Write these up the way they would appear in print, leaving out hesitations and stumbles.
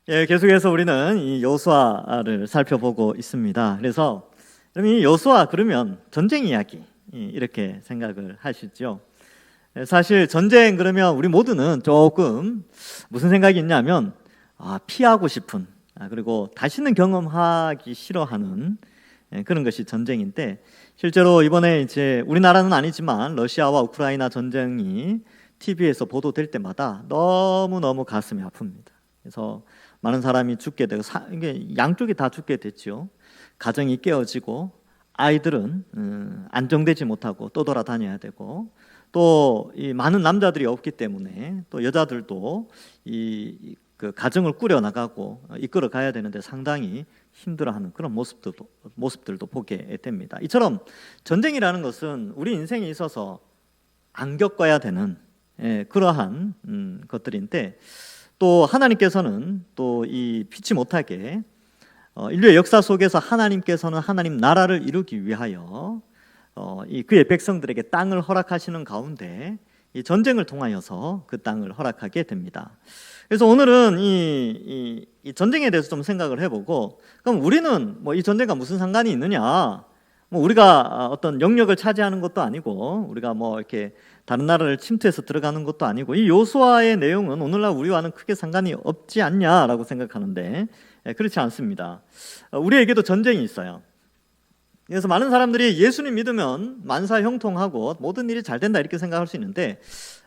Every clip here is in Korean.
예, 계속해서 우리는 이 여호수아를 살펴보고 있습니다. 그래서 그럼 이 여호수아 그러면 전쟁 이야기 이렇게 생각을 하시죠. 사실 전쟁 그러면 우리 모두는 조금 무슨 생각이 있냐면 피하고 싶은 그리고 다시는 경험하기 싫어하는 그런 것이 전쟁인데, 실제로 이번에 이제 우리나라는 아니지만 러시아와 우크라이나 전쟁이 TV에서 보도될 때마다 너무너무 가슴이 아픕니다. 그래서 많은 사람이 죽게 되고 이게 양쪽이 다 죽게 됐죠. 가정이 깨어지고 아이들은 안정되지 못하고 떠돌아다녀야 되고, 또 이 많은 남자들이 없기 때문에 또 여자들도 그 가정을 꾸려 나가고 이끌어 가야 되는데 상당히 힘들어하는 그런 모습들도 보게 됩니다. 이처럼 전쟁이라는 것은 우리 인생에 있어서 안 겪어야 되는 그러한 것들인데, 또 하나님께서는 또 이 피치 못하게 인류의 역사 속에서 하나님께서는 하나님 나라를 이루기 위하여 이 그의 백성들에게 땅을 허락하시는 가운데 이 전쟁을 통하여서 그 땅을 허락하게 됩니다. 그래서 오늘은 이 전쟁에 대해서 좀 생각을 해보고, 그럼 우리는 뭐 이 전쟁과 무슨 상관이 있느냐? 뭐 우리가 어떤 영역을 차지하는 것도 아니고 우리가 뭐 이렇게 다른 나라를 침투해서 들어가는 것도 아니고, 이 여호수아의 내용은 오늘날 우리와는 크게 상관이 없지 않냐라고 생각하는데 그렇지 않습니다. 우리에게도 전쟁이 있어요. 그래서 많은 사람들이 예수님 믿으면 만사 형통하고 모든 일이 잘 된다 이렇게 생각할 수 있는데,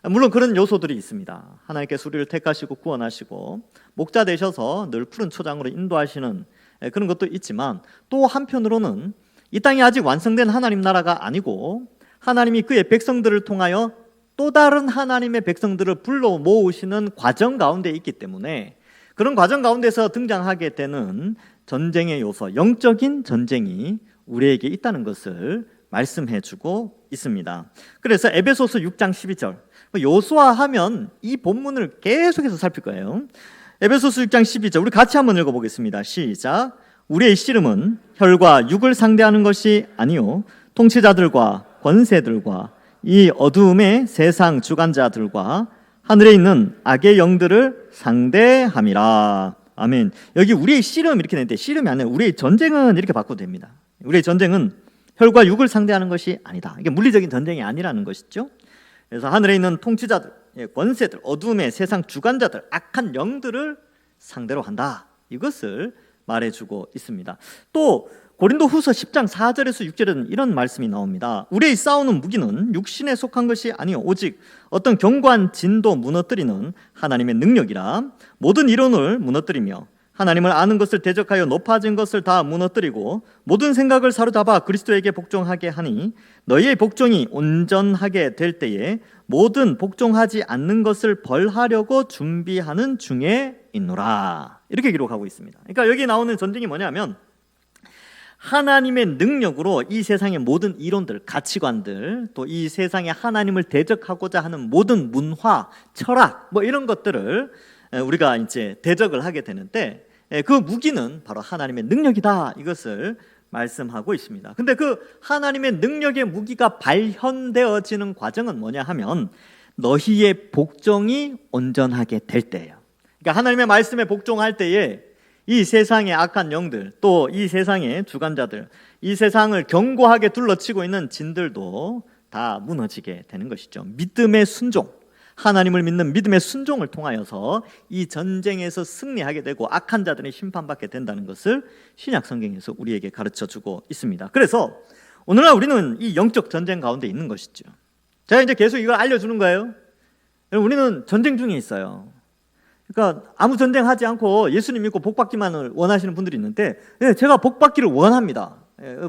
물론 그런 요소들이 있습니다. 하나님께서 우리를 택하시고 구원하시고 목자 되셔서 늘 푸른 초장으로 인도하시는 그런 것도 있지만, 또 한편으로는 이 땅이 아직 완성된 하나님 나라가 아니고 하나님이 그의 백성들을 통하여 또 다른 하나님의 백성들을 불러 모으시는 과정 가운데 있기 때문에, 그런 과정 가운데서 등장하게 되는 전쟁의 요소, 영적인 전쟁이 우리에게 있다는 것을 말씀해주고 있습니다. 그래서 에베소서 6장 12절, 여호수아 하면 이 본문을 계속해서 살필 거예요. 에베소서 6장 12절 우리 같이 한번 읽어보겠습니다. 시작. 우리의 씨름은 혈과 육을 상대하는 것이 아니요 통치자들과 권세들과 이 어두움의 세상 주관자들과 하늘에 있는 악의 영들을 상대함이라. 아멘. 여기 우리의 씨름 이렇게 되는데, 씨름이 아니라 우리의 전쟁은 이렇게 바꿔도 됩니다. 우리의 전쟁은 혈과 육을 상대하는 것이 아니다. 이게 물리적인 전쟁이 아니라는 것이죠. 그래서 하늘에 있는 통치자들, 권세들, 어두움의 세상 주관자들, 악한 영들을 상대로 한다. 이것을 말해주고 있습니다. 또 고린도후서 10장 4절에서 6절에는 이런 말씀이 나옵니다. 우리의 싸우는 무기는 육신에 속한 것이 아니요 오직 어떤 견고한 진도 무너뜨리는 하나님의 능력이라. 모든 이론을 무너뜨리며 하나님을 아는 것을 대적하여 높아진 것을 다 무너뜨리고 모든 생각을 사로잡아 그리스도에게 복종하게 하니 너희의 복종이 온전하게 될 때에 모든 복종하지 않는 것을 벌하려고 준비하는 중에 있노라. 이렇게 기록하고 있습니다. 그러니까 여기 나오는 전쟁이 뭐냐면, 하나님의 능력으로 이 세상의 모든 이론들, 가치관들, 또 이 세상에 하나님을 대적하고자 하는 모든 문화, 철학, 뭐 이런 것들을 우리가 이제 대적을 하게 되는데, 그 무기는 바로 하나님의 능력이다. 이것을 말씀하고 있습니다. 근데 그 하나님의 능력의 무기가 발현되어지는 과정은 뭐냐 하면, 너희의 복종이 온전하게 될 때예요. 그러니까 하나님의 말씀에 복종할 때에 이 세상의 악한 영들, 또 이 세상의 주관자들, 이 세상을 견고하게 둘러치고 있는 진들도 다 무너지게 되는 것이죠. 믿음의 순종, 하나님을 믿는 믿음의 순종을 통하여서 이 전쟁에서 승리하게 되고 악한 자들이 심판받게 된다는 것을 신약 성경에서 우리에게 가르쳐주고 있습니다. 그래서 오늘날 우리는 이 영적 전쟁 가운데 있는 것이죠. 제가 이제 계속 이걸 알려주는 거예요. 우리는 전쟁 중에 있어요. 그러니까 아무 전쟁하지 않고 예수님 믿고 복 받기만을 원하시는 분들이 있는데, 제가 복 받기를 원합니다.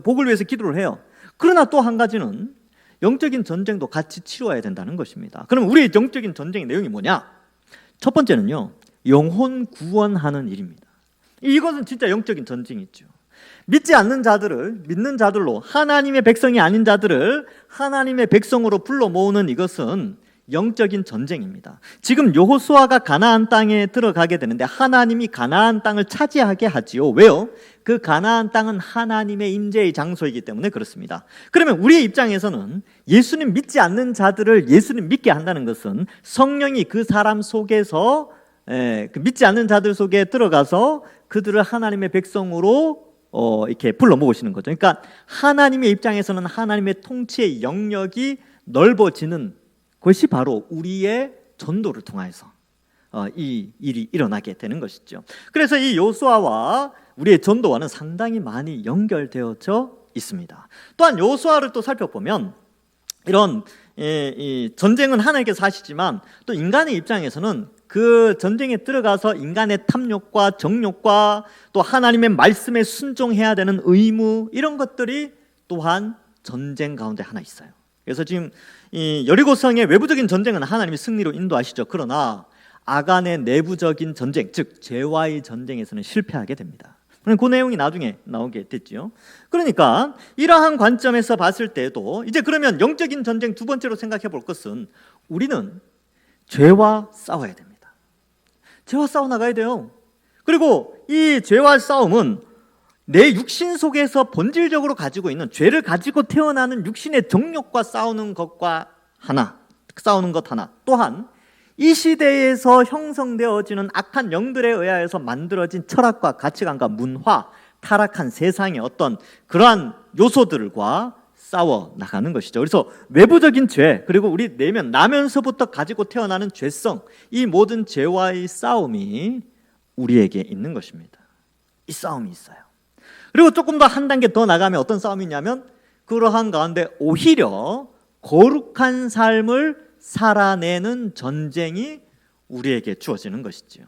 복을 위해서 기도를 해요. 그러나 또 한 가지는 영적인 전쟁도 같이 치러야 된다는 것입니다. 그럼 우리의 영적인 전쟁의 내용이 뭐냐? 첫 번째는요, 영혼 구원하는 일입니다. 이것은 진짜 영적인 전쟁이죠. 믿지 않는 자들을 믿는 자들로, 하나님의 백성이 아닌 자들을 하나님의 백성으로 불러 모으는 이것은 영적인 전쟁입니다. 지금 여호수아가 가나안 땅에 들어가게 되는데 하나님이 가나안 땅을 차지하게 하지요. 왜요? 그 가나안 땅은 하나님의 임재의 장소이기 때문에 그렇습니다. 그러면 우리의 입장에서는 예수님 믿지 않는 자들을 예수님 믿게 한다는 것은 성령이 그 사람 속에서 그 믿지 않는 자들 속에 들어가서 그들을 하나님의 백성으로 이렇게 불러 모으시는 거죠. 그러니까 하나님의 입장에서는 하나님의 통치의 영역이 넓어지는 것이 바로 우리의 전도를 통해서 이 일이 일어나게 되는 것이죠. 그래서 이 여호수아와 우리의 전도와는 상당히 많이 연결되어져 있습니다. 또한 여호수아를 또 살펴보면 이런 이 전쟁은 하나님께서 하시지만 또 인간의 입장에서는 그 전쟁에 들어가서 인간의 탐욕과 정욕과 또 하나님의 말씀에 순종해야 되는 의무, 이런 것들이 또한 전쟁 가운데 하나 있어요. 그래서 지금 이 여리고성의 외부적인 전쟁은 하나님이 승리로 인도하시죠. 그러나 아간의 내부적인 전쟁, 즉 죄와의 전쟁에서는 실패하게 됩니다. 그 내용이 나중에 나오게 됐죠. 그러니까 이러한 관점에서 봤을 때도 이제 그러면 영적인 전쟁 두 번째로 생각해 볼 것은 우리는 죄와 싸워야 됩니다. 죄와 싸워 나가야 돼요. 그리고 이 죄와 싸움은 내 육신 속에서 본질적으로 가지고 있는 죄를 가지고 태어나는 육신의 정욕과 싸우는 것 하나, 또한 이 시대에서 형성되어지는 악한 영들에 의하여서 만들어진 철학과 가치관과 문화, 타락한 세상의 어떤 그러한 요소들과 싸워 나가는 것이죠. 그래서 외부적인 죄, 그리고 우리 내면 나면서부터 가지고 태어나는 죄성, 이 모든 죄와의 싸움이 우리에게 있는 것입니다. 이 싸움이 있어요. 그리고 조금 더 한 단계 더 나가면 어떤 싸움이 있냐면 그러한 가운데 오히려 거룩한 삶을 살아내는 전쟁이 우리에게 주어지는 것이지요.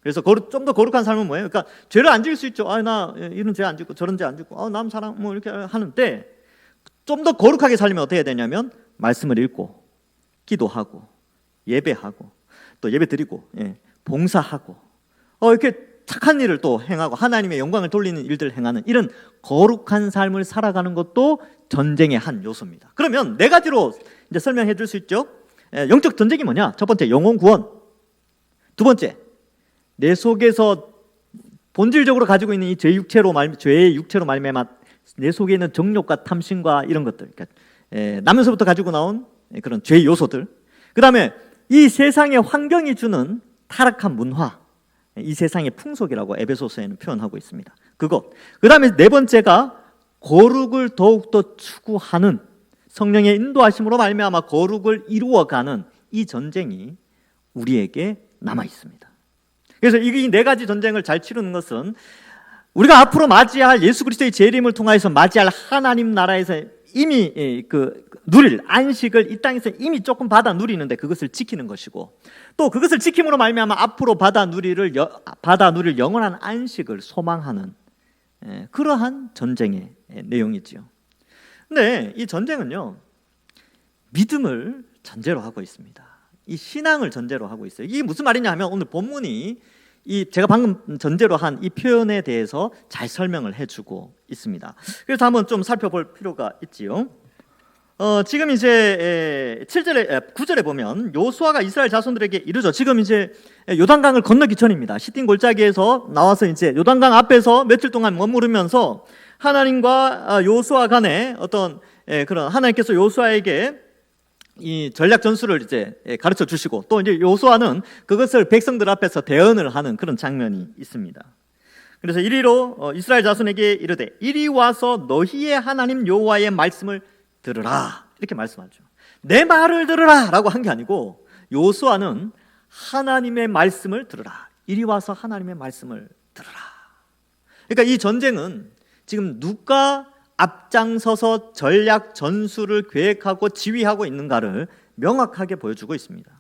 그래서 좀 더 거룩한 삶은 뭐예요? 그러니까 죄를 안 지을 수 있죠. 나 이런 죄 안 짓고 저런 죄 안 짓고 남 사랑 뭐 이렇게 하는데 좀 더 거룩하게 살려면 어떻게 해야 되냐면 말씀을 읽고 기도하고 예배하고 또 예배 드리고 봉사하고 이렇게 착한 일을 또 행하고 하나님의 영광을 돌리는 일들을 행하는 이런 거룩한 삶을 살아가는 것도 전쟁의 한 요소입니다. 그러면 네 가지로 이제 설명해 줄 수 있죠. 영적 전쟁이 뭐냐? 첫 번째, 영혼 구원. 두 번째, 내 속에서 본질적으로 가지고 있는 이 죄의 육체로 말미암아 내 속에 있는 정욕과 탐심과 이런 것들, 그러니까 나면서부터 가지고 나온 그런 죄의 요소들. 그 다음에 이 세상의 환경이 주는 타락한 문화, 이 세상의 풍속이라고 에베소서에는 표현하고 있습니다. 그것. 그 다음에 네 번째가 거룩을 더욱더 추구하는 성령의 인도하심으로 말미암아 거룩을 이루어가는 이 전쟁이 우리에게 남아 있습니다. 그래서 이 네 가지 전쟁을 잘 치르는 것은 우리가 앞으로 맞이할 예수 그리스도의 재림을 통하여서 맞이할 하나님 나라에서 이미 누릴 안식을 이 땅에서 이미 조금 받아 누리는데 그것을 지키는 것이고, 또 그것을 지킴으로 말미암아 앞으로 받아 누릴 영원한 안식을 소망하는 그러한 전쟁의 내용이지요. 근데 이 전쟁은요, 믿음을 전제로 하고 있습니다. 이 신앙을 전제로 하고 있어요. 이게 무슨 말이냐 하면 오늘 본문이 제가 방금 전제로 한 이 표현에 대해서 잘 설명을 해주고 있습니다. 그래서 한번 좀 살펴볼 필요가 있지요. 지금 이제 9절에 보면 여호수아가 이스라엘 자손들에게 이르죠. 지금 이제 요단강을 건너기 전입니다. 시딤 골짜기에서 나와서 이제 요단강 앞에서 며칠 동안 머무르면서 하나님과 여호수아 간에 어떤 그런 하나님께서 여호수아에게 이 전략 전술을 이제 가르쳐 주시고, 또 이제 여호수아는 그것을 백성들 앞에서 대언을 하는 그런 장면이 있습니다. 그래서 이리로 이스라엘 자손에게 이르되 이리 와서 너희의 하나님 여호와의 말씀을 들으라, 이렇게 말씀하죠. 내 말을 들으라 라고 한 게 아니고 여호수아는 하나님의 말씀을 들으라, 이리 와서 하나님의 말씀을 들으라. 그러니까 이 전쟁은 지금 누가 앞장서서 전략 전술을 계획하고 지휘하고 있는가를 명확하게 보여주고 있습니다.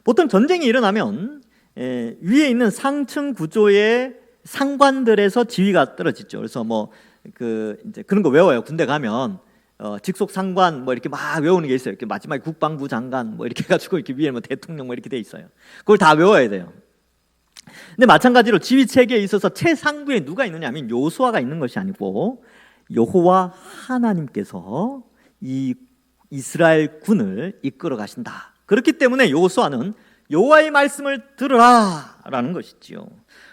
보통 전쟁이 일어나면 위에 있는 상층 구조의 상관들에서 지휘가 떨어지죠. 그래서 이제 그런 거 외워요. 군대 가면 직속 상관 이렇게 막 외우는 게 있어요. 이렇게 마지막에 국방부 장관 이렇게 해가지고 이렇게 위에 대통령 이렇게 돼 있어요. 그걸 다 외워야 돼요. 근데 마찬가지로 지휘 체계에 있어서 최상부에 누가 있느냐 하면 여호수아가 있는 것이 아니고 여호와 하나님께서 이 이스라엘 군을 이끌어 가신다. 그렇기 때문에 여호수아는 여호와의 말씀을 들으라라는 것이지요.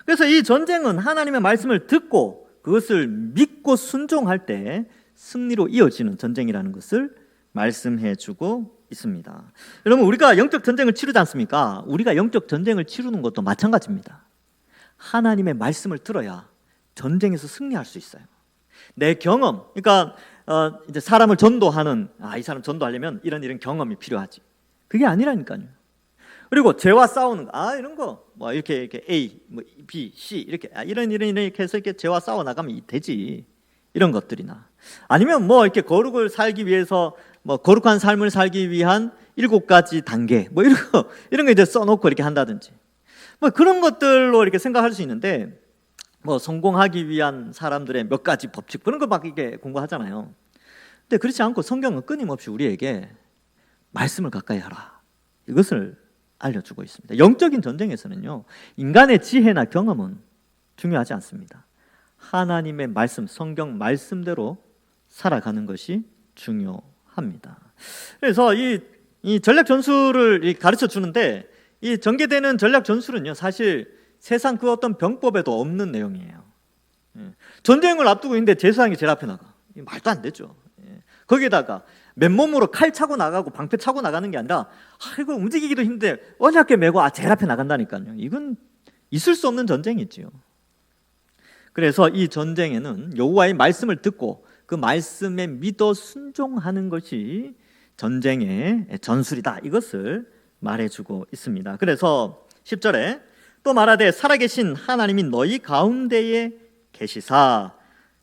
그래서 이 전쟁은 하나님의 말씀을 듣고 그것을 믿고 순종할 때 승리로 이어지는 전쟁이라는 것을 말씀해 주고 있습니다. 여러분, 우리가 영적 전쟁을 치르지 않습니까? 우리가 영적 전쟁을 치르는 것도 마찬가지입니다. 하나님의 말씀을 들어야 전쟁에서 승리할 수 있어요. 내 경험, 그러니까 이제 사람을 전도하는, 이 사람 전도하려면 이런 경험이 필요하지. 그게 아니라니까요. 그리고 죄와 싸우는 거, 이런 거, 뭐 이렇게 A, 뭐 B, C 이렇게 이렇게 해서 이렇게 죄와 싸워 나가면 되지. 이런 것들이나, 아니면 뭐 이렇게 거룩을 살기 위해서 뭐 거룩한 삶을 살기 위한 7가지 단계, 뭐 이런 거 이제 써놓고 이렇게 한다든지, 뭐 그런 것들로 이렇게 생각할 수 있는데, 뭐 성공하기 위한 사람들의 몇 가지 법칙 그런 거 막 이렇게 공부하잖아요. 근데 그렇지 않고 성경은 끊임없이 우리에게 말씀을 가까이 하라, 이것을 알려주고 있습니다. 영적인 전쟁에서는요, 인간의 지혜나 경험은 중요하지 않습니다. 하나님의 말씀, 성경 말씀대로 살아가는 것이 중요합니다. 그래서 이 전략 전술을 가르쳐 주는데, 이 전개되는 전략 전술은요, 사실 세상 그 어떤 병법에도 없는 내용이에요. 전쟁을 앞두고 있는데 제사장이 제일 앞에 나가. 말도 안 되죠. 거기에다가 맨몸으로 칼 차고 나가고 방패 차고 나가는 게 아니라, 이거 움직이기도 힘든데 어렵게 메고 제일 앞에 나간다니까요. 이건 있을 수 없는 전쟁이지요. 그래서 이 전쟁에는 여호와의 말씀을 듣고 그 말씀에 믿어 순종하는 것이 전쟁의 전술이다, 이것을 말해주고 있습니다. 그래서 10절에 또 말하되 살아계신 하나님이 너희 가운데에 계시사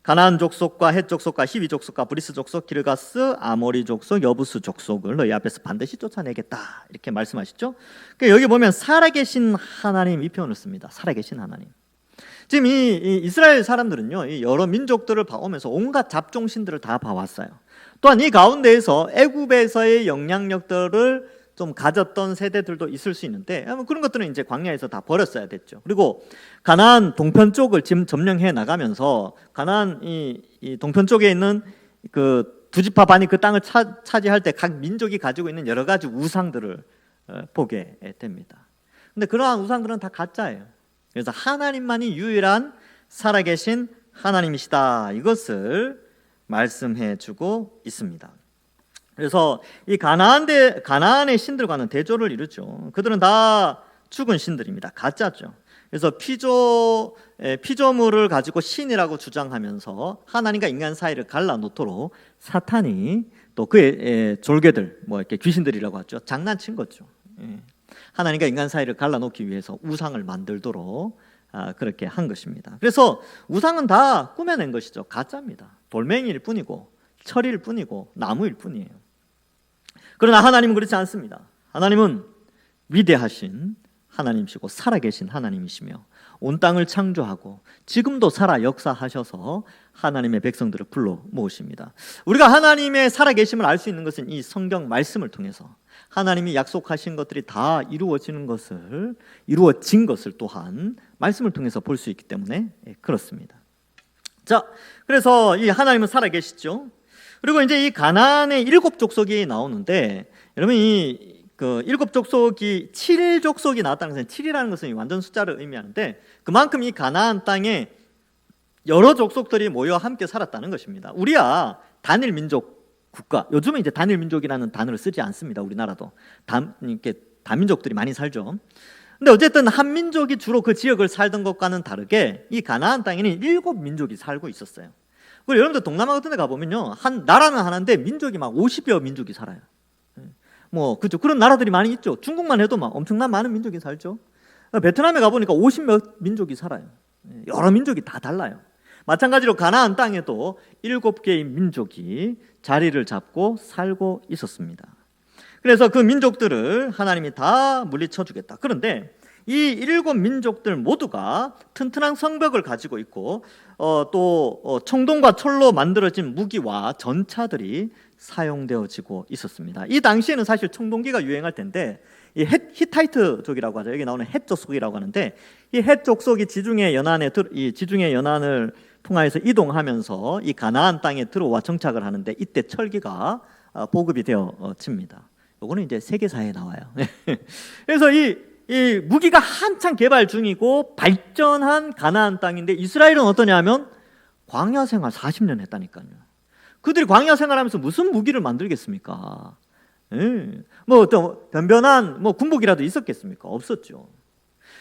가나안 족속과 헷 족속과 히위 족속과 브리스 족속, 기르가스, 아모리 족속, 여부스 족속을 너희 앞에서 반드시 쫓아내겠다, 이렇게 말씀하시죠. 그러니까 여기 보면 살아계신 하나님, 이 표현을 씁니다. 살아계신 하나님. 지금 이 이스라엘 사람들은요, 여러 민족들을 봐오면서 온갖 잡종신들을 다 봐왔어요. 또한 이 가운데에서 애굽에서의 영향력들을 좀 가졌던 세대들도 있을 수 있는데, 그런 것들은 이제 광야에서 다 버렸어야 됐죠. 그리고 가나안 동편 쪽을 지금 점령해 나가면서 가나안 이 동편 쪽에 있는 그 두 지파 반이 그 땅을 차지할 때 각 민족이 가지고 있는 여러 가지 우상들을 보게 됩니다. 근데 그러한 우상들은 다 가짜예요. 그래서 하나님만이 유일한 살아계신 하나님이시다, 이것을 말씀해 주고 있습니다. 그래서 이 가나안의 신들과는 대조를 이루죠. 그들은 다 죽은 신들입니다. 가짜죠. 그래서 피조물을 가지고 신이라고 주장하면서 하나님과 인간 사이를 갈라놓도록 사탄이 또 그의 졸개들, 뭐 이렇게 귀신들이라고 하죠, 장난친 거죠. 하나님과 인간 사이를 갈라놓기 위해서 우상을 만들도록 그렇게 한 것입니다. 그래서 우상은 다 꾸며낸 것이죠. 가짜입니다. 돌멩이일 뿐이고 철일 뿐이고 나무일 뿐이에요. 그러나 하나님은 그렇지 않습니다. 하나님은 위대하신 하나님이시고 살아계신 하나님이시며 온 땅을 창조하고 지금도 살아 역사하셔서 하나님의 백성들을 불러 모으십니다. 우리가 하나님의 살아계심을 알 수 있는 것은 이 성경 말씀을 통해서 하나님이 약속하신 것들이 다 이루어진 것을 또한 말씀을 통해서 볼 수 있기 때문에 그렇습니다. 자, 그래서 이 하나님은 살아계시죠. 그리고 이제 이 가나안의 7족속이 나오는데, 여러분 그 7족속이 7족속이 나왔다는 것은 7이라는 것은 완전 숫자를 의미하는데, 그만큼 이 가나안 땅에 여러 족속들이 모여 함께 살았다는 것입니다. 우리야 단일 민족 국가, 요즘은 이제 단일 민족이라는 단어를 쓰지 않습니다. 우리나라도 이렇게 다민족들이 많이 살죠. 근데 어쨌든 한 민족이 주로 그 지역을 살던 것과는 다르게 이 가나안 땅에는 7민족이 살고 있었어요. 그리고 여러분들 동남아 같은 데 가보면요, 나라는 하나인데 민족이 막 50여 민족이 살아요. 뭐 그죠, 그런 나라들이 많이 있죠. 중국만 해도 막 엄청난 많은 민족이 살죠. 베트남에 가보니까 50몇 민족이 살아요. 여러 민족이 다 달라요. 마찬가지로 가나안 땅에도 7개의 민족이 자리를 잡고 살고 있었습니다. 그래서 그 민족들을 하나님이 다 물리쳐 주겠다. 그런데 이 7민족들 모두가 튼튼한 성벽을 가지고 있고 또 청동과 철로 만들어진 무기와 전차들이 사용되어지고 있었습니다. 이 당시에는 사실 청동기가 유행할 텐데, 이 히타이트족이라고 하죠. 여기 나오는 헷 족속이라고 하는데, 이 헷 족속이 지중해 연안을 통하여서 이동하면서 이 가나안 땅에 들어와 정착을 하는데, 이때 철기가 보급이 되어집니다. 이거는 이제 세계사에 나와요. 그래서 이 무기가 한창 개발 중이고 발전한 가나안 땅인데, 이스라엘은 어떠냐면 광야 생활 40년 했다니까요. 그들이 광야 생활하면서 무슨 무기를 만들겠습니까? 예. 뭐 어떤 변변한 뭐 군복이라도 있었겠습니까? 없었죠.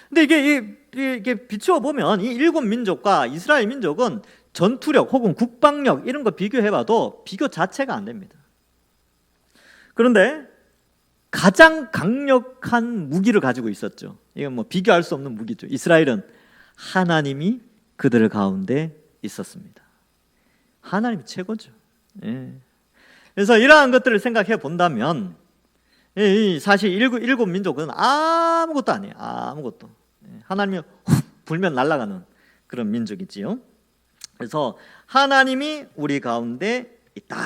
근데 이게 비추어 보면 이 일곱 민족과 이스라엘 민족은 전투력 혹은 국방력 이런 거 비교해봐도 비교 자체가 안 됩니다. 그런데 가장 강력한 무기를 가지고 있었죠. 이건 뭐 비교할 수 없는 무기죠. 이스라엘은 하나님이 그들 가운데 있었습니다. 하나님이 최고죠. 예. 그래서 이러한 것들을 생각해 본다면 사실 일곱 민족은 아무것도 아니에요. 아무것도. 하나님이 훅 불면 날아가는 그런 민족이지요. 그래서 하나님이 우리 가운데 있다.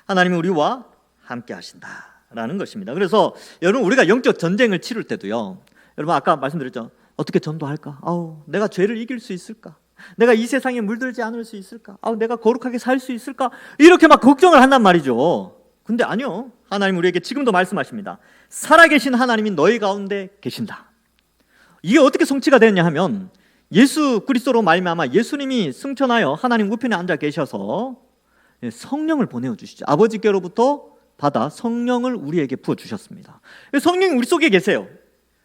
하나님이 우리와 함께 하신다라는 것입니다. 그래서 여러분 우리가 영적 전쟁을 치를 때도요. 여러분 아까 말씀드렸죠. 어떻게 전도할까? 내가 죄를 이길 수 있을까? 내가 이 세상에 물들지 않을 수 있을까? 내가 거룩하게 살 수 있을까? 이렇게 막 걱정을 한단 말이죠. 근데 아니요. 하나님 우리에게 지금도 말씀하십니다. 살아계신 하나님이 너희 가운데 계신다. 이게 어떻게 성취가 되느냐 하면 예수 그리스도로 말미암아 예수님이 승천하여 하나님 우편에 앉아 계셔서 성령을 보내어 주시죠. 아버지께로부터 받아 성령을 우리에게 부어 주셨습니다. 성령이 우리 속에 계세요.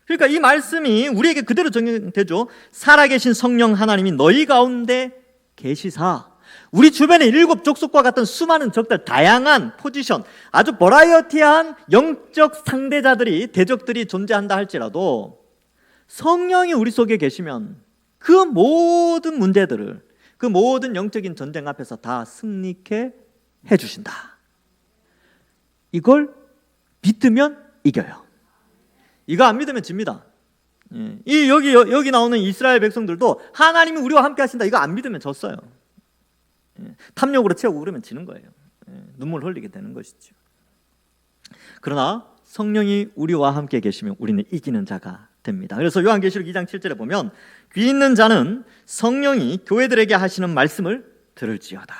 그러니까 이 말씀이 우리에게 그대로 적용되죠. 살아계신 성령 하나님이 너희 가운데 계시사. 우리 주변에 일곱 족속과 같은 수많은 적들, 다양한 포지션, 아주 버라이어티한 영적 상대자들이, 대적들이 존재한다 할지라도 성령이 우리 속에 계시면 그 모든 문제들을, 그 모든 영적인 전쟁 앞에서 다 승리케 해주신다. 이걸 믿으면 이겨요. 이거 안 믿으면 집니다. 여기 나오는 이스라엘 백성들도 하나님이 우리와 함께 하신다. 이거 안 믿으면 졌어요. 탐욕으로 채우고 그러면 지는 거예요. 눈물 흘리게 되는 것이죠. 그러나 성령이 우리와 함께 계시면 우리는 이기는 자가 됩니다. 그래서 요한계시록 2장 7절에 보면 귀 있는 자는 성령이 교회들에게 하시는 말씀을 들을지어다.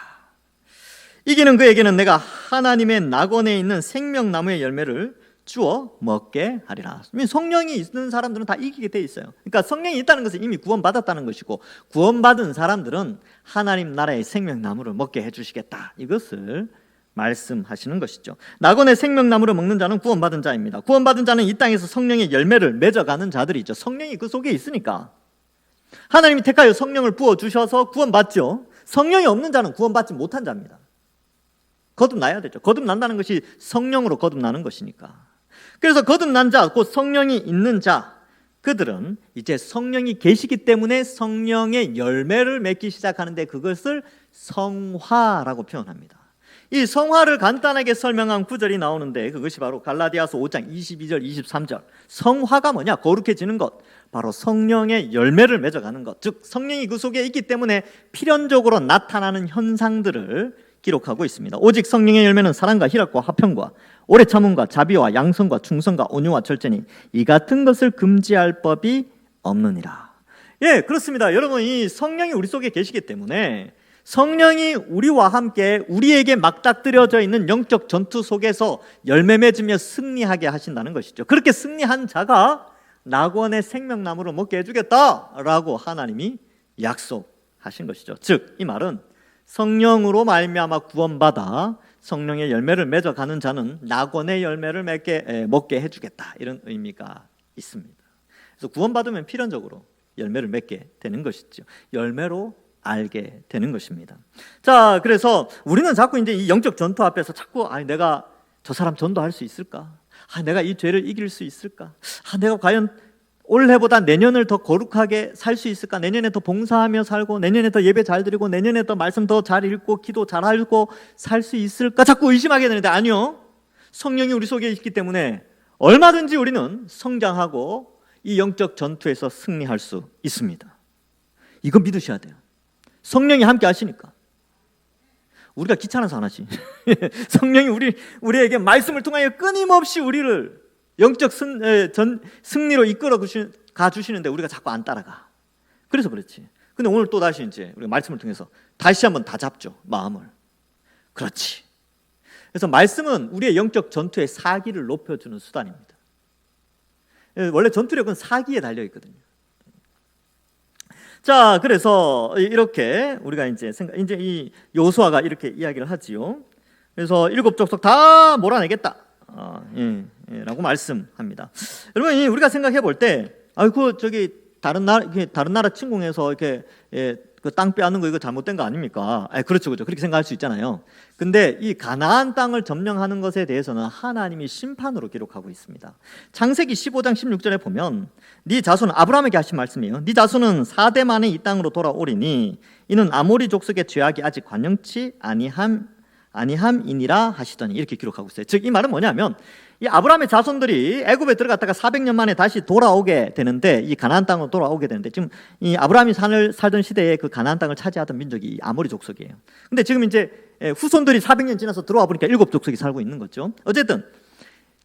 이기는 그에게는 내가 하나님의 낙원에 있는 생명나무의 열매를 주어 먹게 하리라. 성령이 있는 사람들은 다 이기게 돼 있어요. 그러니까 성령이 있다는 것은 이미 구원받았다는 것이고, 구원받은 사람들은 하나님 나라의 생명나무를 먹게 해주시겠다. 이것을 말씀하시는 것이죠. 낙원의 생명나무를 먹는 자는 구원받은 자입니다. 구원받은 자는 이 땅에서 성령의 열매를 맺어가는 자들이죠. 성령이 그 속에 있으니까. 하나님이 택하여 성령을 부어주셔서 구원받죠. 성령이 없는 자는 구원받지 못한 자입니다. 거듭나야 되죠. 거듭난다는 것이 성령으로 거듭나는 것이니까. 그래서 거듭난 자, 곧 성령이 있는 자, 그들은 이제 성령이 계시기 때문에 성령의 열매를 맺기 시작하는데 그것을 성화라고 표현합니다. 이 성화를 간단하게 설명한 구절이 나오는데 그것이 바로 갈라디아서 5장 22절 23절. 성화가 뭐냐? 거룩해지는 것. 바로 성령의 열매를 맺어가는 것. 즉 성령이 그 속에 있기 때문에 필연적으로 나타나는 현상들을 기록하고 있습니다. 오직 성령의 열매는 사랑과 희락과 화평과 오래 참음과 자비와 양선과 충성과 온유와 절제니 이 같은 것을 금지할 법이 없느니라. 예, 그렇습니다. 여러분, 이 성령이 우리 속에 계시기 때문에 성령이 우리와 함께 우리에게 맞닥뜨려져 있는 영적 전투 속에서 열매 맺으며 승리하게 하신다는 것이죠. 그렇게 승리한 자가 낙원의 생명나무를 먹게 해주겠다라고 하나님이 약속하신 것이죠. 즉, 이 말은 성령으로 말미암아 구원받아 성령의 열매를 맺어가는 자는 낙원의 열매를 먹게 해주겠다, 이런 의미가 있습니다. 그래서 구원받으면 필연적으로 열매를 맺게 되는 것이죠. 열매로 알게 되는 것입니다. 자, 그래서 우리는 자꾸 이제 이 영적 전투 앞에서 자꾸 내가 저 사람 전도할 수 있을까? 내가 이 죄를 이길 수 있을까? 내가 과연 올해보다 내년을 더 거룩하게 살 수 있을까? 내년에 더 봉사하며 살고, 내년에 더 예배 잘 드리고, 내년에 더 말씀 더 잘 읽고, 기도 잘 하고 살 수 있을까? 자꾸 의심하게 되는데 아니요. 성령이 우리 속에 있기 때문에 얼마든지 우리는 성장하고 이 영적 전투에서 승리할 수 있습니다. 이거 믿으셔야 돼요. 성령이 함께 하시니까. 우리가 귀찮아서 안 하지. 성령이 우리에게 말씀을 통하여 끊임없이 우리를 영적 승리로 이끌어 가주시는데 우리가 자꾸 안 따라가. 그래서 그렇지. 근데 오늘 또 다시 이제 우리가 말씀을 통해서 다시 한번 다 잡죠, 마음을. 그렇지. 그래서 말씀은 우리의 영적 전투의 사기를 높여주는 수단입니다. 원래 전투력은 사기에 달려 있거든요. 자, 그래서 이렇게 우리가 이제 이 여호수아가 이렇게 이야기를 하지요. 그래서 일곱 족속 다 몰아내겠다. 라고 말씀합니다. 여러분, 우리가 생각해 볼 때, 저기 다른 나라 침공해서 이렇게 그 땅 빼앗는 거 이거 잘못된 거 아닙니까? 그렇죠. 그렇게 생각할 수 있잖아요. 근데 이 가나안 땅을 점령하는 것에 대해서는 하나님이 심판으로 기록하고 있습니다. 창세기 15장 16절에 보면 네 자손은, 아브라함에게 하신 말씀이에요. 네 자손은 4대 만에 이 땅으로 돌아오리니 이는 아모리 족속의 죄악이 아직 관영치 아니함이니라 하시더니, 이렇게 기록하고 있어요. 즉 이 말은 뭐냐면, 이 아브라함의 자손들이 애굽에 들어갔다가 400년 만에 다시 돌아오게 되는데, 이 가나안 땅으로 돌아오게 되는데, 지금 이 아브라함이 살던 시대에 그 가나안 땅을 차지하던 민족이 아모리 족속이에요. 근데 지금 이제 후손들이 400년 지나서 들어와 보니까 7족속이 살고 있는 거죠. 어쨌든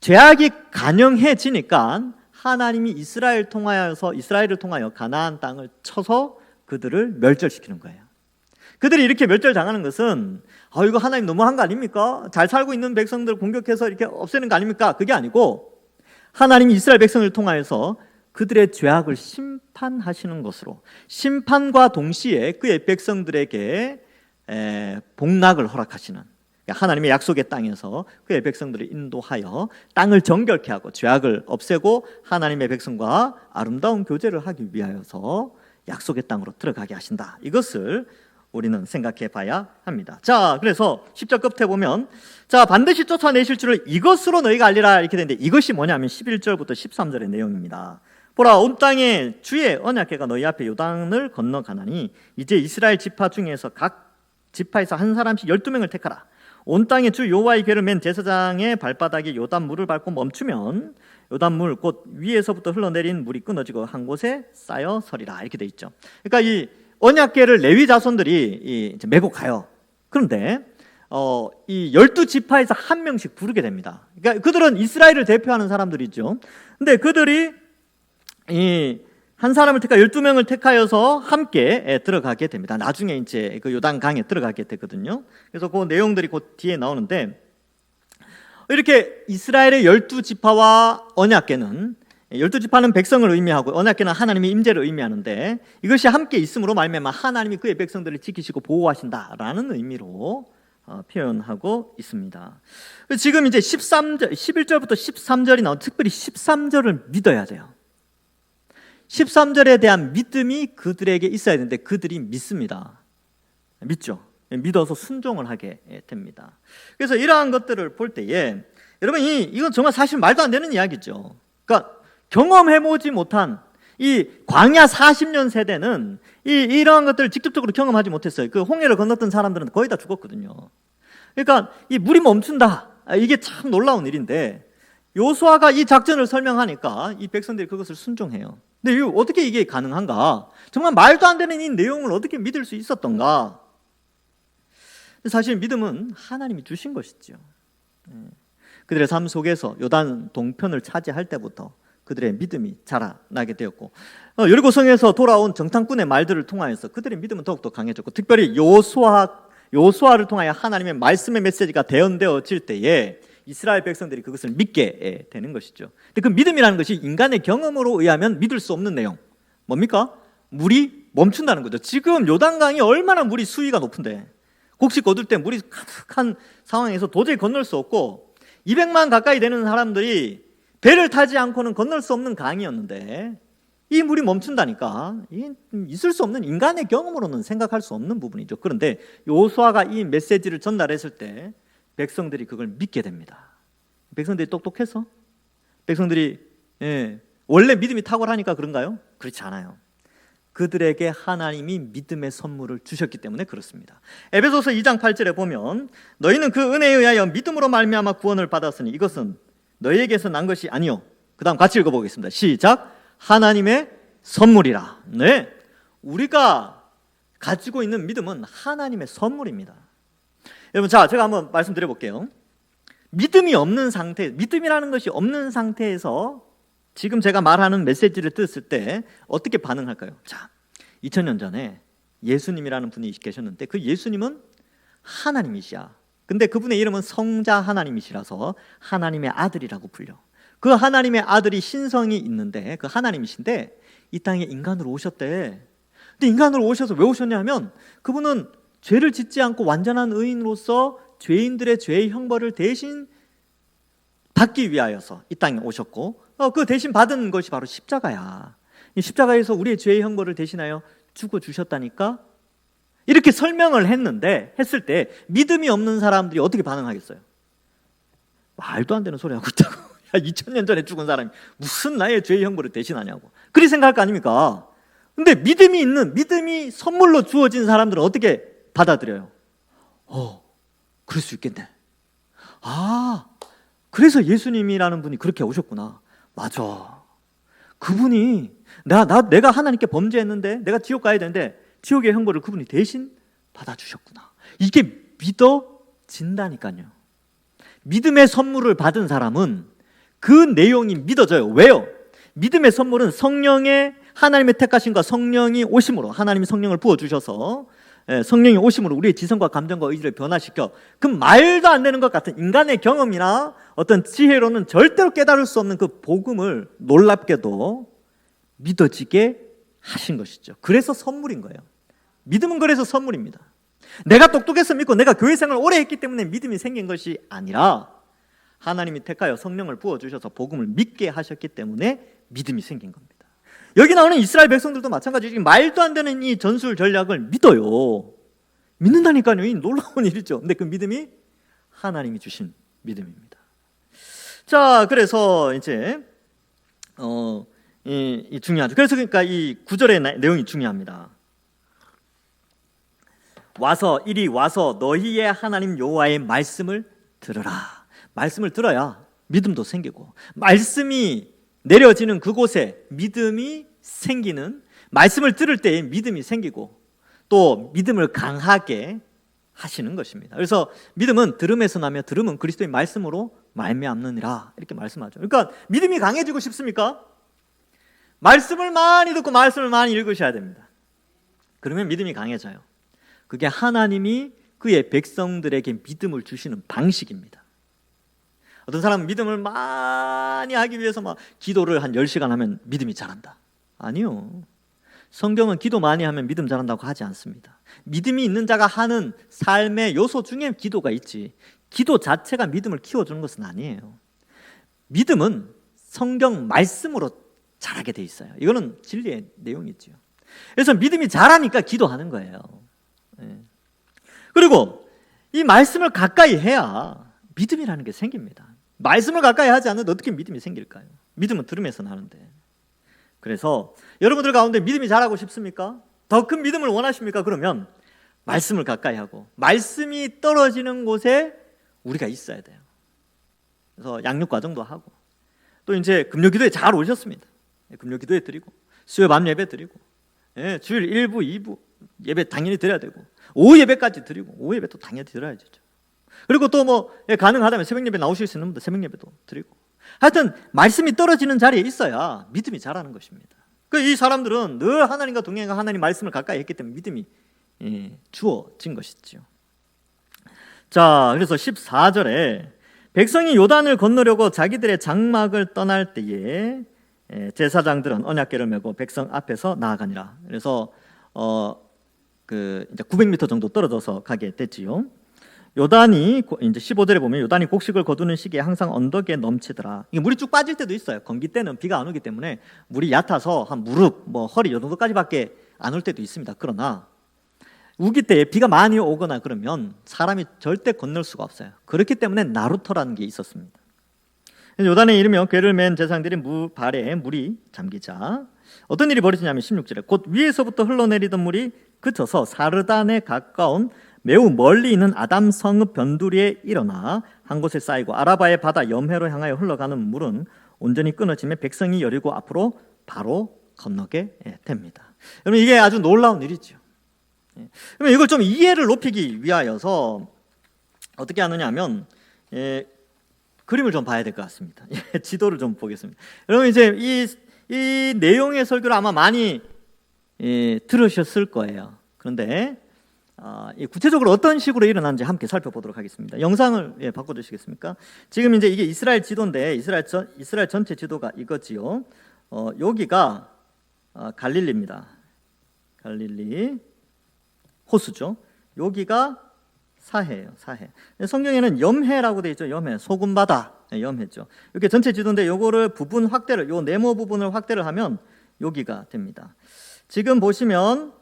죄악이 간영해지니까 하나님이 이스라엘을 통하여 가나안 땅을 쳐서 그들을 멸절시키는 거예요. 그들이 이렇게 멸절당하는 것은 이거 하나님 너무한 거 아닙니까? 잘 살고 있는 백성들을 공격해서 이렇게 없애는 거 아닙니까? 그게 아니고 하나님이 이스라엘 백성을 통하여서 그들의 죄악을 심판하시는 것으로, 심판과 동시에 그의 백성들에게 복락을 허락하시는, 하나님의 약속의 땅에서 그의 백성들을 인도하여 땅을 정결케 하고 죄악을 없애고 하나님의 백성과 아름다운 교제를 하기 위하여서 약속의 땅으로 들어가게 하신다. 이것을 우리는 생각해 봐야 합니다. 자, 그래서 10절 끝에 보면, 자, 반드시 쫓아내실 줄을 이것으로 너희가 알리라, 이렇게 되는데, 이것이 뭐냐면 11절부터 13절의 내용입니다. 보라, 온 땅에 주의 언약궤가 너희 앞에 요단을 건너가나니 이제 이스라엘 지파 중에서 각 지파에서 한 사람씩 12명을 택하라. 온 땅에 주 여호와의 궤를 맨 제사장의 발바닥에 요단 물을 밟고 멈추면 요단 물 곧 위에서부터 흘러내린 물이 끊어지고 한 곳에 쌓여 서리라, 이렇게 돼 있죠. 그러니까 이 언약궤를 레위 자손들이 이제 메고 가요. 그런데 이 12지파에서 한 명씩 부르게 됩니다. 그러니까 그들은 이스라엘을 대표하는 사람들이죠. 근데 그들이 이 한 사람을 12명을 택하여서 함께 들어가게 됩니다. 나중에 이제 그 요단강에 들어가게 되거든요. 그래서 그 내용들이 곧 뒤에 나오는데, 이렇게 이스라엘의 12지파와 언약궤는, 12지파는 백성을 의미하고 언약궤는 하나님의 임재를 의미하는데, 이것이 함께 있음으로 말미암아 하나님이 그의 백성들을 지키시고 보호하신다라는 의미로 표현하고 있습니다. 지금 이제 11절부터 13절이 나온, 특별히 13절을 믿어야 돼요. 13절에 대한 믿음이 그들에게 있어야 되는데 그들이 믿습니다. 믿죠. 믿어서 순종을 하게 됩니다. 그래서 이러한 것들을 볼 때에 여러분, 이건 정말 사실 말도 안 되는 이야기죠. 그러니까 경험해보지 못한 이 광야 40년 세대는 이러한 것들을 직접적으로 경험하지 못했어요. 그 홍해를 건넜던 사람들은 거의 다 죽었거든요. 그러니까 이 물이 멈춘다, 이게 참 놀라운 일인데, 요수아가 이 작전을 설명하니까 이 백성들이 그것을 순종해요. 근데 어떻게 이게 가능한가? 정말 말도 안 되는 이 내용을 어떻게 믿을 수 있었던가? 사실 믿음은 하나님이 주신 것이죠. 그들의 삶 속에서 요단 동편을 차지할 때부터 그들의 믿음이 자라나게 되었고, 여리고성에서 돌아온 정탐꾼의 말들을 통하여서 그들의 믿음은 더욱더 강해졌고, 특별히 요수아를 통하여 하나님의 말씀의 메시지가 대언되어질 때에 이스라엘 백성들이 그것을 믿게 되는 것이죠. 근데 그 믿음이라는 것이 인간의 경험으로 의하면 믿을 수 없는 내용, 뭡니까? 물이 멈춘다는 거죠. 지금 요단강이 얼마나 물이 수위가 높은데, 곡식 거둘 때 물이 가득한 상황에서 도저히 건널 수 없고 200만 가까이 되는 사람들이 배를 타지 않고는 건널 수 없는 강이었는데 이 물이 멈춘다니까, 있을 수 없는, 인간의 경험으로는 생각할 수 없는 부분이죠. 그런데 요수아가 이 메시지를 전달했을 때 백성들이 그걸 믿게 됩니다. 백성들이 똑똑해서? 백성들이 원래 믿음이 탁월하니까 그런가요? 그렇지 않아요. 그들에게 하나님이 믿음의 선물을 주셨기 때문에 그렇습니다. 에베소서 2장 8절에 보면, 너희는 그 은혜에 의하여 믿음으로 말미암아 구원을 받았으니 이것은 너희에게서 난 것이 아니요. 그 다음 같이 읽어보겠습니다. 시작. 하나님의 선물이라. 네, 우리가 가지고 있는 믿음은 하나님의 선물입니다. 여러분, 자, 제가 한번 말씀드려 볼게요. 믿음이 없는 상태, 믿음이라는 것이 없는 상태에서 지금 제가 말하는 메시지를 듣을 때 어떻게 반응할까요? 자, 2000년 전에 예수님이라는 분이 계셨는데 그 예수님은 하나님이시야. 근데 그분의 이름은 성자 하나님이시라서 하나님의 아들이라고 불려. 그 하나님의 아들이 신성이 있는데 그 하나님이신데 이 땅에 인간으로 오셨대. 근데 인간으로 오셔서 왜 오셨냐 하면, 그분은 죄를 짓지 않고 완전한 의인으로서 죄인들의 죄의 형벌을 대신 받기 위하여서 이 땅에 오셨고 그 대신 받은 것이 바로 십자가야. 이 십자가에서 우리의 죄의 형벌을 대신하여 죽어주셨다니까. 이렇게 설명을 했을 때 믿음이 없는 사람들이 어떻게 반응하겠어요? 말도 안 되는 소리 하고 있다고. 야, 2000년 전에 죽은 사람이 무슨 나의 죄의 형벌을 대신하냐고. 그렇게 생각할 거 아닙니까? 근데 믿음이 선물로 주어진 사람들은 어떻게 받아들여요? 그럴 수 있겠네. 그래서 예수님이라는 분이 그렇게 오셨구나. 맞아. 그분이 내가 하나님께 범죄했는데 내가 지옥 가야 되는데 지옥의 형벌을 그분이 대신 받아주셨구나. 이게 믿어진다니까요. 믿음의 선물을 받은 사람은 그 내용이 믿어져요. 왜요? 믿음의 선물은 하나님의 택하심과 성령이 오심으로, 하나님이 성령을 부어주셔서 성령이 오심으로 우리의 지성과 감정과 의지를 변화시켜 그 말도 안 되는 것 같은 인간의 경험이나 어떤 지혜로는 절대로 깨달을 수 없는 그 복음을 놀랍게도 믿어지게 하신 것이죠. 그래서 선물인 거예요. 믿음은 그래서 선물입니다. 내가 똑똑해서 믿고 내가 교회 생활을 오래 했기 때문에 믿음이 생긴 것이 아니라 하나님이 택하여 성령을 부어주셔서 복음을 믿게 하셨기 때문에 믿음이 생긴 겁니다. 여기 나오는 이스라엘 백성들도 마찬가지로 말도 안 되는 이 전술 전략을 믿어요. 믿는다니까요. 이 놀라운 일이죠. 근데 그 믿음이 하나님이 주신 믿음입니다. 자, 그래서 이제 이 중요하죠. 그래서 그러니까 이 구절의 내용이 중요합니다. 이리 와서 너희의 하나님 여호와의 말씀을 들으라. 말씀을 들어야 믿음도 생기고, 말씀이 내려지는 그곳에 믿음이 생기는, 말씀을 들을 때에 믿음이 생기고 또 믿음을 강하게 하시는 것입니다. 그래서 믿음은 들음에서 나며 들음은 그리스도의 말씀으로 말미암느니라 이렇게 말씀하죠. 그러니까 믿음이 강해지고 싶습니까? 말씀을 많이 듣고 말씀을 많이 읽으셔야 됩니다. 그러면 믿음이 강해져요. 그게 하나님이 그의 백성들에게 믿음을 주시는 방식입니다. 어떤 사람은 믿음을 많이 하기 위해서 막 기도를 한 10시간 하면 믿음이 자란다. 아니요. 성경은 기도 많이 하면 믿음 자란다고 하지 않습니다. 믿음이 있는 자가 하는 삶의 요소 중에 기도가 있지, 기도 자체가 믿음을 키워주는 것은 아니에요. 믿음은 성경 말씀으로 자라게 돼 있어요. 이거는 진리의 내용이죠. 그래서 믿음이 자라니까 기도하는 거예요. 그리고 이 말씀을 가까이 해야 믿음이라는 게 생깁니다. 말씀을 가까이 하지 않는데 어떻게 믿음이 생길까요? 믿음은 들음에서 나는데. 그래서 여러분들 가운데 믿음이 자라고 싶습니까? 더 큰 믿음을 원하십니까? 그러면 말씀을 가까이 하고, 말씀이 떨어지는 곳에 우리가 있어야 돼요. 그래서 양육과정도 하고, 또 이제 금요기도에 잘 오셨습니다. 금요기도에 드리고, 수요 밤 예배 드리고, 주일 1부, 2부 예배 당연히 드려야 되고, 오후 예배까지 드리고, 오후 예배 또 당연히 드려야죠. 그리고 또 가능하다면 새벽 예배 나오실 수 있는 분들 새벽 예배도 드리고, 하여튼 말씀이 떨어지는 자리에 있어야 믿음이 자라는 것입니다. 이 사람들은 늘 하나님과 동행하고 하나님 말씀을 가까이 했기 때문에 믿음이 주어진 것이죠. 자, 그래서 14절에 백성이 요단을 건너려고 자기들의 장막을 떠날 때에 제사장들은 언약궤를 메고 백성 앞에서 나아가니라. 그래서 이제 900m 정도 떨어져서 가게 됐지요. 요단이 이제 15절에 보면 요단이 곡식을 거두는 시기에 항상 언덕에 넘치더라. 이게 물이 쭉 빠질 때도 있어요. 건기 때는 비가 안 오기 때문에 물이 얕아서 한 무릎, 허리 요 정도까지밖에 안 올 때도 있습니다. 그러나 우기 때에 비가 많이 오거나 그러면 사람이 절대 건널 수가 없어요. 그렇기 때문에 나루터라는 게 있었습니다. 요단에 이르며 궤를 맨 제사장들이 발에 물이 잠기자 어떤 일이 벌어지냐면 16절에 곧 위에서부터 흘러내리던 물이 그쳐서 사르단에 가까운 매우 멀리 있는 아담 성읍 변두리에 일어나 한 곳에 쌓이고 아라바의 바다 염해로 향하여 흘러가는 물은 온전히 끊어지며 백성이 여리고 앞으로 바로 건너게 됩니다. 여러분, 이게 아주 놀라운 일이죠. 그러면 이걸 좀 이해를 높이기 위하여서 어떻게 하느냐 하면 그림을 좀 봐야 될 것 같습니다. 지도를 좀 보겠습니다. 여러분, 이제 이 내용의 설교를 아마 많이 들으셨을 거예요. 그런데 구체적으로 어떤 식으로 일어나는지 함께 살펴보도록 하겠습니다. 영상을 바꿔주시겠습니까? 지금 이제 이게 이스라엘 지도인데 이스라엘 전체 지도가 이거지요. 여기가 갈릴리입니다. 갈릴리 호수죠. 여기가 사해예요. 사해. 성경에는 염해라고 되어 있죠. 염해, 소금바다 염했죠. 이렇게 전체 지도인데 요거를 부분 확대를, 요 네모 부분을 확대를 하면 여기가 됩니다. 지금 보시면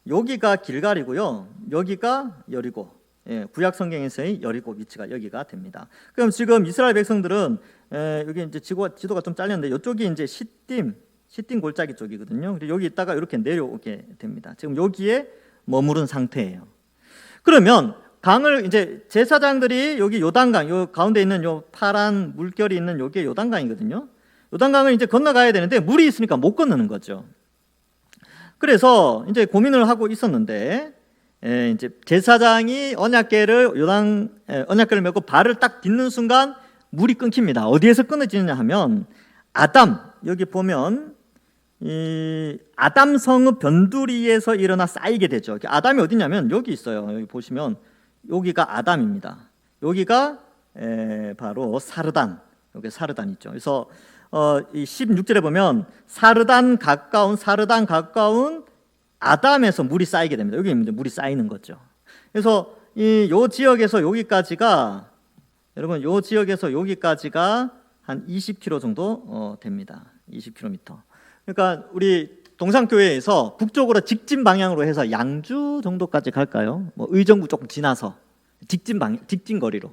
여기가 길갈이고요, 여기가 여리고, 구약 성경에서의 여리고 위치가 여기가 됩니다. 그럼 지금 이스라엘 백성들은 여기 이제 지도가 좀 잘렸는데 이쪽이 이제 시딤 골짜기 쪽이거든요. 그리고 여기 있다가 이렇게 내려오게 됩니다. 지금 여기에 머무른 상태예요. 그러면 강을 이제 제사장들이 여기 요단강, 요 가운데 있는 요 파란 물결이 있는 요게 요단강이거든요. 요단강을 이제 건너가야 되는데 물이 있으니까 못 건너는 거죠. 그래서 이제 고민을 하고 있었는데, 이제 제사장이 언약궤를 언약궤를 메고 발을 딱 딛는 순간 물이 끊깁니다. 어디에서 끊어지느냐 하면 여기 보면 이 아담 성읍 변두리에서 일어나 쌓이게 되죠. 아담이 어디냐면 여기 있어요. 여기 보시면 여기가 아담입니다. 여기가 바로 사르단, 여기 사르단 있죠. 그래서 이 16절에 보면 사르단 가까운 아담에서 물이 쌓이게 됩니다. 여기 물이 쌓이는 거죠. 그래서 요 지역에서 여기까지가, 여러분, 요 지역에서 여기까지가 한 20km 정도 됩니다. 20km. 그러니까 우리 동산교회에서 북쪽으로 직진 방향으로 해서 양주 정도까지 갈까요? 뭐 의정부 조금 지나서 직선거리로.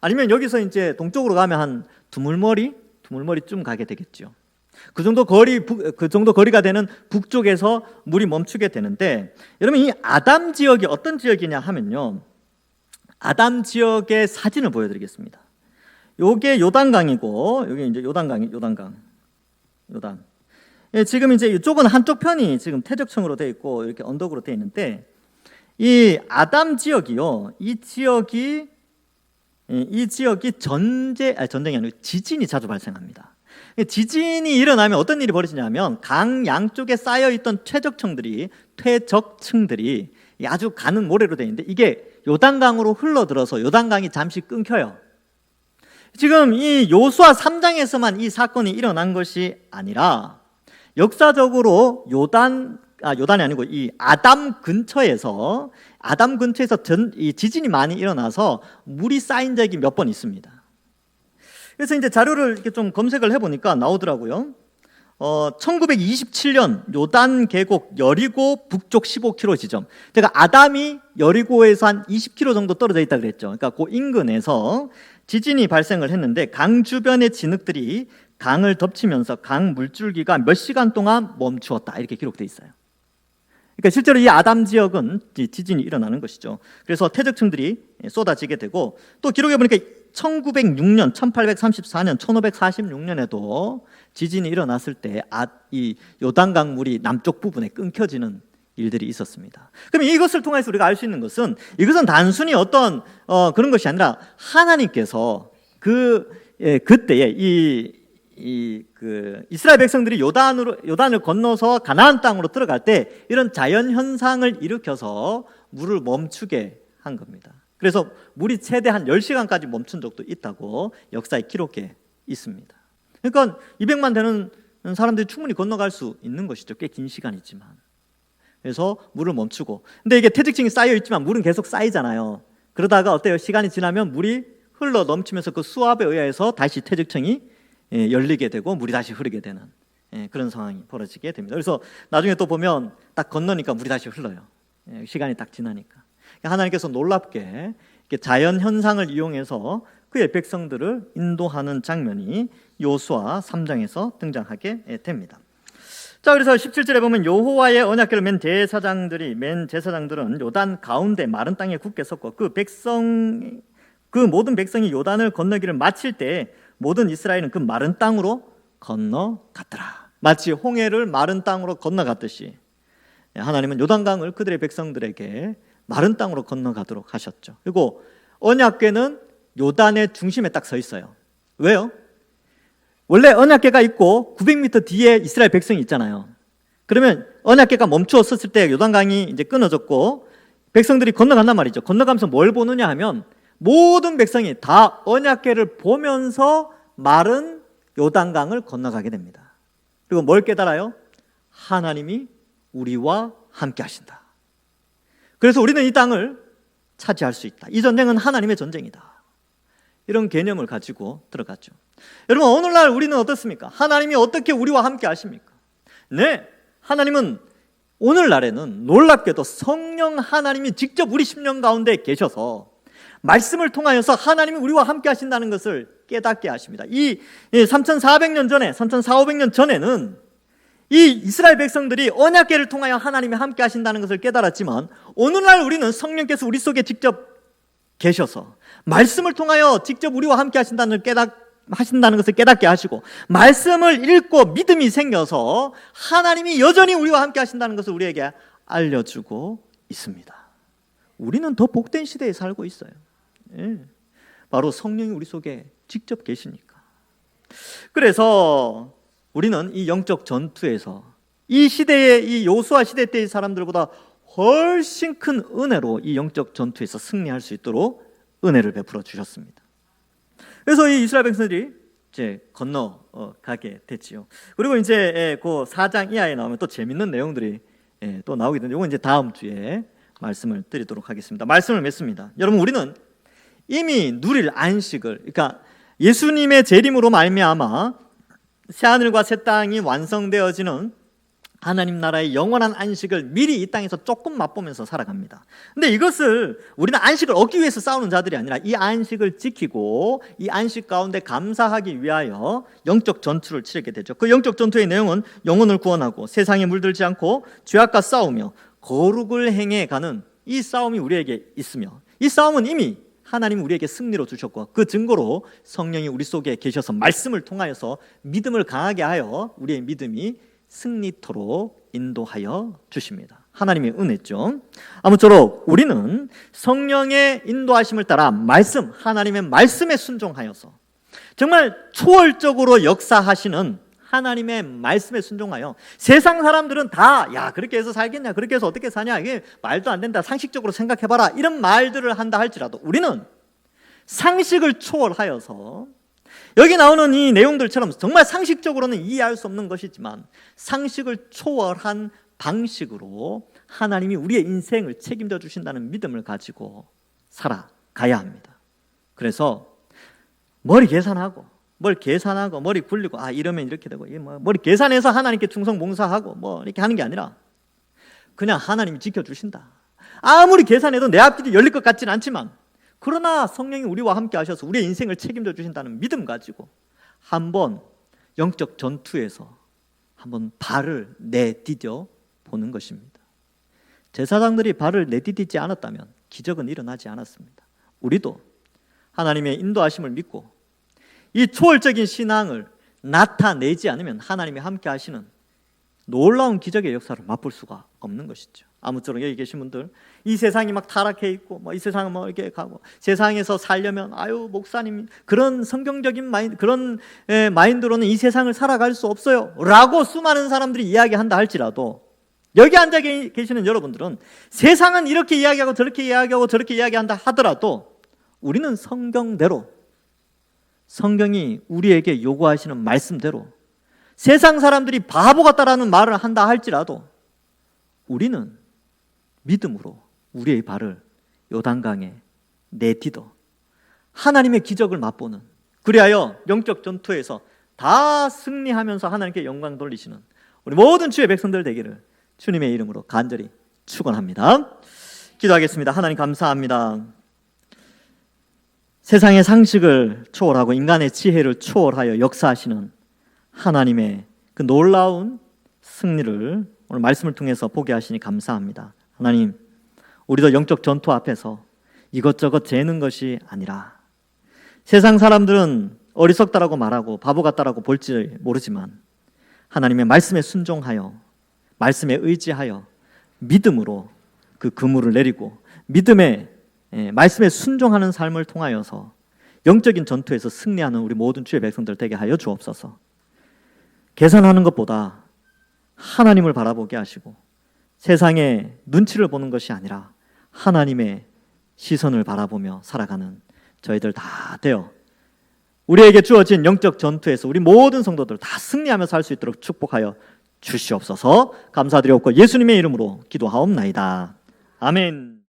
아니면 여기서 이제 동쪽으로 가면 한 두물머리쯤 가게 되겠죠. 그 정도 거리가 되는 북쪽에서 물이 멈추게 되는데, 여러분, 이 아담 지역이 어떤 지역이냐 하면요, 아담 지역의 사진을 보여드리겠습니다. 요게 요단강이고, 여기 이제 요단. 지금 이제 이쪽은 한쪽 편이 지금 태적층으로 되어 있고 이렇게 언덕으로 되어 있는데, 이 아담 지역이요, 이 지역이 전쟁이 아니고 지진이 자주 발생합니다. 지진이 일어나면 어떤 일이 벌어지냐면 강 양쪽에 쌓여 있던 퇴적층들이 아주 가는 모래로 되어 있는데 이게 요단강으로 흘러들어서 요단강이 잠시 끊겨요. 지금 이 요수아 3장에서만 이 사건이 일어난 것이 아니라 역사적으로 요단이 아니고 이 아담 근처에서 이 지진이 많이 일어나서 물이 쌓인 적이 몇 번 있습니다. 그래서 이제 자료를 이렇게 좀 검색을 해보니까 나오더라고요. 1927년 요단 계곡 여리고 북쪽 15km 지점. 제가 아담이 여리고에서 한 20km 정도 떨어져 있다 그랬죠. 그러니까 그 인근에서 지진이 발생을 했는데 강 주변의 진흙들이 강을 덮치면서 강 물줄기가 몇 시간 동안 멈추었다, 이렇게 기록되어 있어요. 그러니까 실제로 이 아담 지역은 지진이 일어나는 것이죠. 그래서 퇴적층들이 쏟아지게 되고, 또 기록해 보니까 1906년, 1834년, 1546년에도 지진이 일어났을 때 이 요단강 물이 남쪽 부분에 끊겨지는 일들이 있었습니다. 그럼 이것을 통해서 우리가 알 수 있는 것은, 이것은 단순히 어떤 그런 것이 아니라 하나님께서 그때에 이스라엘 백성들이 요단을 건너서 가나안 땅으로 들어갈 때 이런 자연 현상을 일으켜서 물을 멈추게 한 겁니다. 그래서 물이 최대 한 10시간까지 멈춘 적도 있다고 역사에 기록해 있습니다. 그러니까 200만 되는 사람들이 충분히 건너갈 수 있는 것이죠. 꽤 긴 시간이지만. 그래서 물을 멈추고, 근데 이게 퇴직층이 쌓여 있지만 물은 계속 쌓이잖아요. 그러다가 어때요? 시간이 지나면 물이 흘러 넘치면서 그 수압에 의해서 다시 퇴직층이 열리게 되고 물이 다시 흐르게 되는 그런 상황이 벌어지게 됩니다. 그래서 나중에 또 보면 딱 건너니까 물이 다시 흘러요. 시간이 딱 지나니까. 하나님께서 놀랍게 자연 현상을 이용해서 그의 백성들을 인도하는 장면이 요수아 3장에서 등장하게 됩니다. 자, 그래서 17절에 보면 여호와의 언약궤를 맨 제사장들은 요단 가운데 마른 땅에 굳게 섰고 그 모든 백성이 요단을 건너기를 마칠 때 모든 이스라엘은 그 마른 땅으로 건너갔더라. 마치 홍해를 마른 땅으로 건너갔듯이 하나님은 요단강을 그들의 백성들에게 마른 땅으로 건너가도록 하셨죠. 그리고 언약궤는 요단의 중심에 딱 서 있어요. 왜요? 원래 언약궤가 있고 900m 뒤에 이스라엘 백성이 있잖아요. 그러면 언약궤가 멈추어 섰을 때 요단강이 이제 끊어졌고 백성들이 건너간단 말이죠. 건너가면서 뭘 보느냐 하면 모든 백성이 다 언약궤를 보면서 마른 요단강을 건너가게 됩니다. 그리고 뭘 깨달아요? 하나님이 우리와 함께 하신다. 그래서 우리는 이 땅을 차지할 수 있다. 이 전쟁은 하나님의 전쟁이다. 이런 개념을 가지고 들어갔죠. 여러분, 오늘날 우리는 어떻습니까? 하나님이 어떻게 우리와 함께 하십니까? 네, 하나님은 오늘날에는 놀랍게도 성령 하나님이 직접 우리 심령 가운데 계셔서 말씀을 통하여서 하나님이 우리와 함께 하신다는 것을 깨닫게 하십니다. 이 3,400년 전에, 3,400~500년 전에는 이 이스라엘 백성들이 언약궤를 통하여 하나님이 함께 하신다는 것을 깨달았지만, 오늘날 우리는 성령께서 우리 속에 직접 계셔서 말씀을 통하여 직접 우리와 함께 하신다는 것을 깨닫게 하시고, 말씀을 읽고 믿음이 생겨서 하나님이 여전히 우리와 함께 하신다는 것을 우리에게 알려주고 있습니다. 우리는 더 복된 시대에 살고 있어요. 바로 성령이 우리 속에 직접 계시니까. 그래서 우리는 이 영적 전투에서 이 시대의, 이 요수아 시대 때의 사람들보다 훨씬 큰 은혜로 이 영적 전투에서 승리할 수 있도록 은혜를 베풀어 주셨습니다. 그래서 이 이스라엘 백성들이 이제 건너가게 됐지요. 그리고 이제 그 4장 이하에 나오면 또 재밌는 내용들이 또 나오게 되는데, 이건 이제 다음 주에 말씀을 드리도록 하겠습니다. 말씀을 맺습니다. 여러분, 우리는 이미 누릴 안식을, 그러니까 예수님의 재림으로 말미암아 새하늘과 새 땅이 완성되어지는 하나님 나라의 영원한 안식을 미리 이 땅에서 조금 맛보면서 살아갑니다. 근데 이것을, 우리는 안식을 얻기 위해서 싸우는 자들이 아니라 이 안식을 지키고 이 안식 가운데 감사하기 위하여 영적 전투를 치르게 되죠. 그 영적 전투의 내용은 영혼을 구원하고 세상에 물들지 않고 죄악과 싸우며 거룩을 행해 가는 이 싸움이 우리에게 있으며, 이 싸움은 이미 하나님이 우리에게 승리로 주셨고, 그 증거로 성령이 우리 속에 계셔서 말씀을 통하여서 믿음을 강하게 하여 우리의 믿음이 승리토록 인도하여 주십니다. 하나님의 은혜죠. 아무쪼록 우리는 성령의 인도하심을 따라 말씀, 하나님의 말씀에 순종하여서 정말 초월적으로 역사하시는 하나님의 말씀에 순종하여, 세상 사람들은 다 야, 그렇게 해서 살겠냐, 그렇게 해서 어떻게 사냐, 이게 말도 안 된다, 상식적으로 생각해봐라, 이런 말들을 한다 할지라도 우리는 상식을 초월하여서 여기 나오는 이 내용들처럼 정말 상식적으로는 이해할 수 없는 것이지만 상식을 초월한 방식으로 하나님이 우리의 인생을 책임져 주신다는 믿음을 가지고 살아가야 합니다. 그래서 머리 계산하고 머리 굴리고 이러면 이렇게 되고, 머리 계산해서 하나님께 충성 봉사하고 이렇게 하는 게 아니라 그냥 하나님이 지켜주신다. 아무리 계산해도 내 앞길이 열릴 것 같지는 않지만, 그러나 성령이 우리와 함께 하셔서 우리의 인생을 책임져 주신다는 믿음 가지고 한번 영적 전투에서 한번 발을 내디뎌 보는 것입니다. 제사장들이 발을 내디디지 않았다면 기적은 일어나지 않았습니다. 우리도 하나님의 인도하심을 믿고 이 초월적인 신앙을 나타내지 않으면 하나님이 함께 하시는 놀라운 기적의 역사를 맛볼 수가 없는 것이죠. 아무쪼록 여기 계신 분들, 이 세상이 막 타락해 있고 이 세상은 이렇게 가고, 세상에서 살려면 목사님 그런 성경적인 그런 마인드로는 이 세상을 살아갈 수 없어요 라고 수많은 사람들이 이야기한다 할지라도, 여기 앉아 계시는 여러분들은 세상은 이렇게 이야기하고 저렇게 이야기하고 저렇게 이야기한다 하더라도 우리는 성경대로, 성경이 우리에게 요구하시는 말씀대로, 세상 사람들이 바보 같다라는 말을 한다 할지라도 우리는 믿음으로 우리의 발을 요단강에 내디뎌 하나님의 기적을 맛보는, 그리하여 영적 전투에서 다 승리하면서 하나님께 영광 돌리시는 우리 모든 주의 백성들 되기를 주님의 이름으로 간절히 축원합니다. 기도하겠습니다. 하나님 감사합니다. 세상의 상식을 초월하고 인간의 지혜를 초월하여 역사하시는 하나님의 그 놀라운 승리를 오늘 말씀을 통해서 보게 하시니 감사합니다. 하나님, 우리도 영적 전투 앞에서 이것저것 재는 것이 아니라, 세상 사람들은 어리석다라고 말하고 바보 같다라고 볼지 모르지만 하나님의 말씀에 순종하여, 말씀에 의지하여 믿음으로 그 그물을 내리고 믿음의 말씀에 순종하는 삶을 통하여서 영적인 전투에서 승리하는 우리 모든 주의 백성들 되게 하여 주옵소서. 계산하는 것보다 하나님을 바라보게 하시고 세상의 눈치를 보는 것이 아니라 하나님의 시선을 바라보며 살아가는 저희들 다 되어 우리에게 주어진 영적 전투에서 우리 모든 성도들 다 승리하며 살 수 있도록 축복하여 주시옵소서. 감사드리옵고 예수님의 이름으로 기도하옵나이다. 아멘.